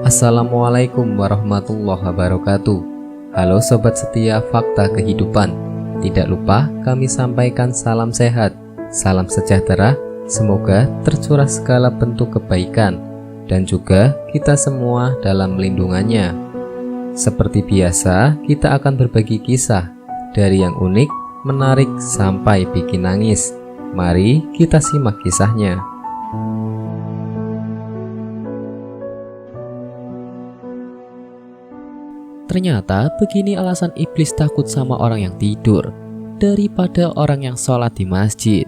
Assalamualaikum warahmatullahi wabarakatuh. Halo sobat setia Fakta Kehidupan. Tidak lupa kami sampaikan salam sehat, salam sejahtera. Semoga tercurah segala bentuk kebaikan dan juga kita semua dalam lindungannya. Seperti biasa, kita akan berbagi kisah dari yang unik, menarik sampai bikin nangis. Mari kita simak kisahnya. Ternyata begini alasan iblis takut sama orang yang tidur daripada orang yang sholat di masjid.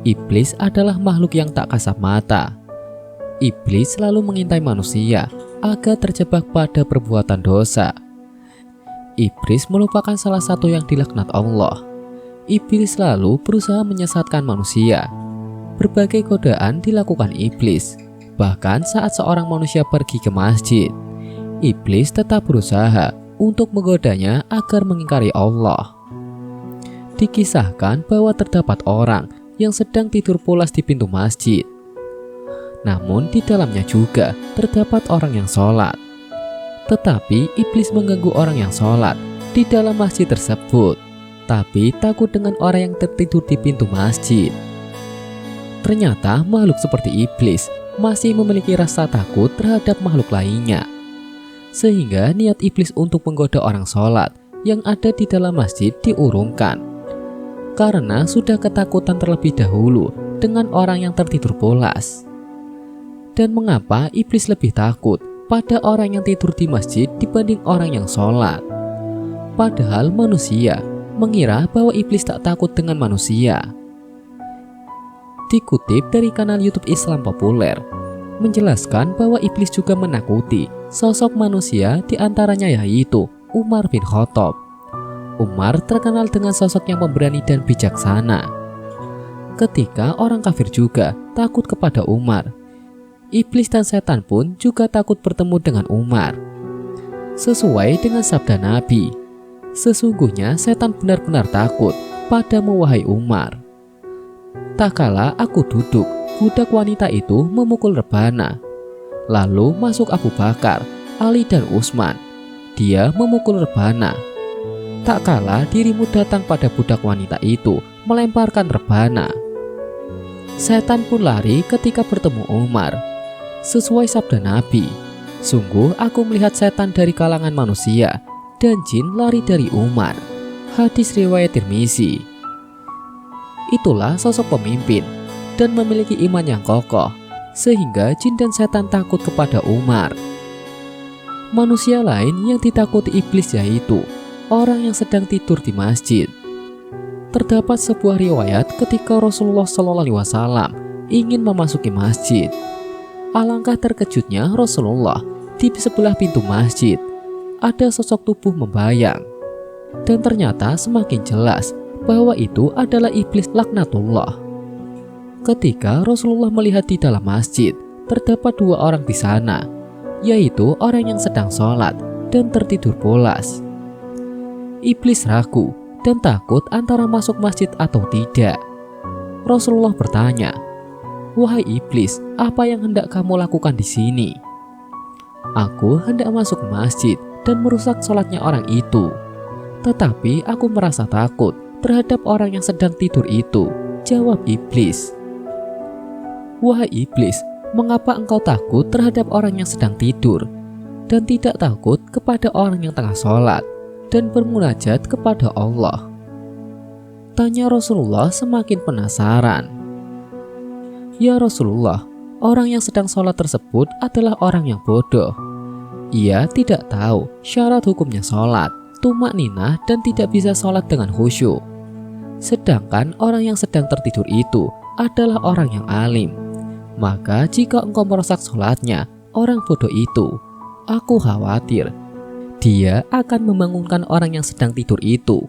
Iblis adalah makhluk yang tak kasat mata. Iblis selalu mengintai manusia agar terjebak pada perbuatan dosa. Iblis merupakan salah satu yang dilaknat Allah. Iblis selalu berusaha menyesatkan manusia. Berbagai godaan dilakukan iblis. Bahkan saat seorang manusia pergi ke masjid, iblis tetap berusaha untuk menggodanya agar mengingkari Allah. Dikisahkan bahwa terdapat orang yang sedang tidur pulas di pintu masjid. Namun di dalamnya juga terdapat orang yang sholat. Tetapi iblis mengganggu orang yang sholat di dalam masjid tersebut, tapi takut dengan orang yang tertidur di pintu masjid. Ternyata makhluk seperti iblis masih memiliki rasa takut terhadap makhluk lainnya. Sehingga niat iblis untuk menggoda orang sholat yang ada di dalam masjid diurungkan. Karena sudah ketakutan terlebih dahulu dengan orang yang tertidur pulas. Dan mengapa iblis lebih takut pada orang yang tidur di masjid dibanding orang yang sholat? Padahal manusia mengira bahwa iblis tak takut dengan manusia. Dikutip dari kanal YouTube Islam Populer, menjelaskan bahwa iblis juga menakuti sosok manusia, diantaranya yaitu Umar bin Khattab. Umar terkenal dengan sosok yang pemberani dan bijaksana. Ketika orang kafir juga takut kepada Umar, iblis dan setan pun juga takut bertemu dengan Umar. Sesuai dengan sabda Nabi, sesungguhnya setan benar-benar takut padamu wahai Umar. Tak kala aku duduk, budak wanita itu memukul rebana. Lalu masuk Abu Bakar, Ali dan Utsman. Dia memukul rebana. Tak kala dirimu datang pada budak wanita itu melemparkan rebana. Setan pun lari ketika bertemu Umar. Sesuai sabda Nabi, sungguh aku melihat setan dari kalangan manusia dan jin lari dari Umar. Hadis riwayat Tirmizi. Itulah sosok pemimpin dan memiliki iman yang kokoh, sehingga jin dan setan takut kepada Umar. Manusia lain yang ditakuti iblis yaitu orang yang sedang tidur di masjid. Terdapat sebuah riwayat ketika Rasulullah SAW ingin memasuki masjid. Alangkah terkejutnya Rasulullah, di sebelah pintu masjid ada sosok tubuh membayang. Dan ternyata semakin jelas bahwa itu adalah iblis laknatullah. Ketika Rasulullah melihat di dalam masjid, terdapat dua orang di sana, yaitu orang yang sedang sholat dan tertidur pulas. Iblis ragu dan takut antara masuk masjid atau tidak. Rasulullah bertanya, "Wahai iblis, apa yang hendak kamu lakukan di sini?" "Aku hendak masuk ke masjid dan merusak sholatnya orang itu. Tetapi aku merasa takut terhadap orang yang sedang tidur itu," jawab iblis. "Wahai iblis, mengapa engkau takut terhadap orang yang sedang tidur dan tidak takut kepada orang yang tengah sholat dan bermunajat kepada Allah?" Tanya Rasulullah semakin penasaran. "Ya Rasulullah, orang yang sedang sholat tersebut adalah orang yang bodoh. Ia tidak tahu syarat hukumnya sholat, tumak ninah dan tidak bisa sholat dengan khusyuk. Sedangkan orang yang sedang tertidur itu adalah orang yang alim. Maka jika engkau merusak sholatnya orang bodoh itu, aku khawatir dia akan membangunkan orang yang sedang tidur itu,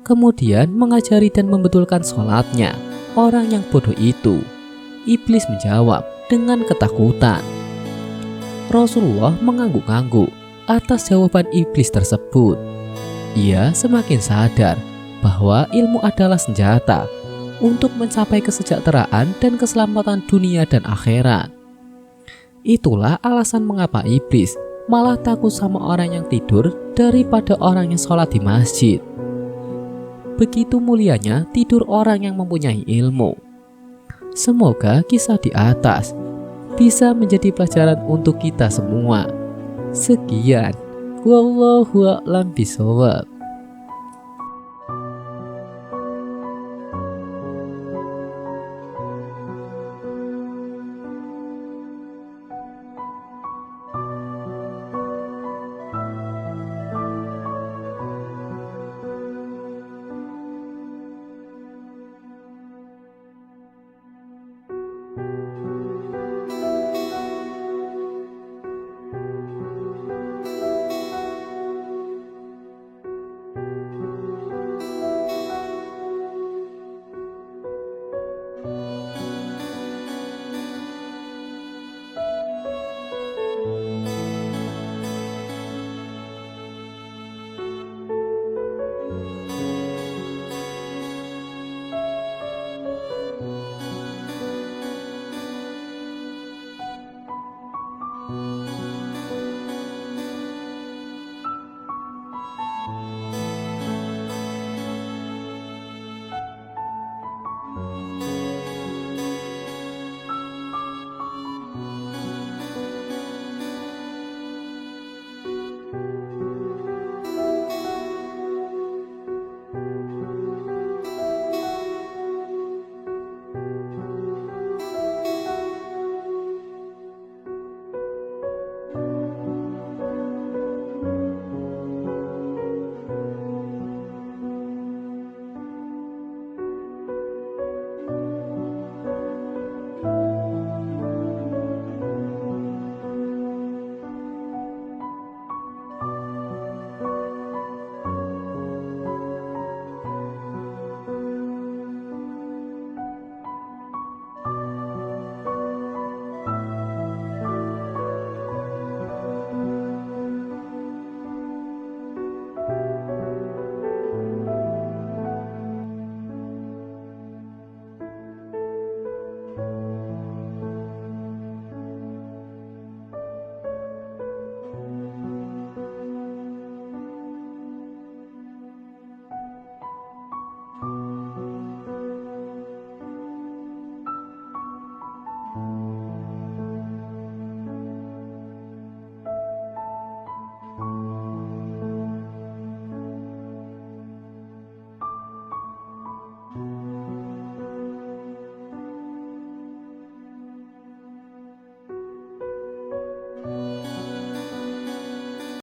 kemudian mengajari dan membetulkan sholatnya orang yang bodoh itu." Iblis menjawab dengan ketakutan. Rasulullah mengangguk-angguk atas jawaban iblis tersebut. Ia semakin sadar bahwa ilmu adalah senjata untuk mencapai kesejahteraan dan keselamatan dunia dan akhirat. Itulah alasan mengapa iblis malah takut sama orang yang tidur daripada orang yang sholat di masjid. Begitu mulianya tidur orang yang mempunyai ilmu. Semoga kisah di atas bisa menjadi pelajaran untuk kita semua. Sekian, wallahu a'lam bishawab.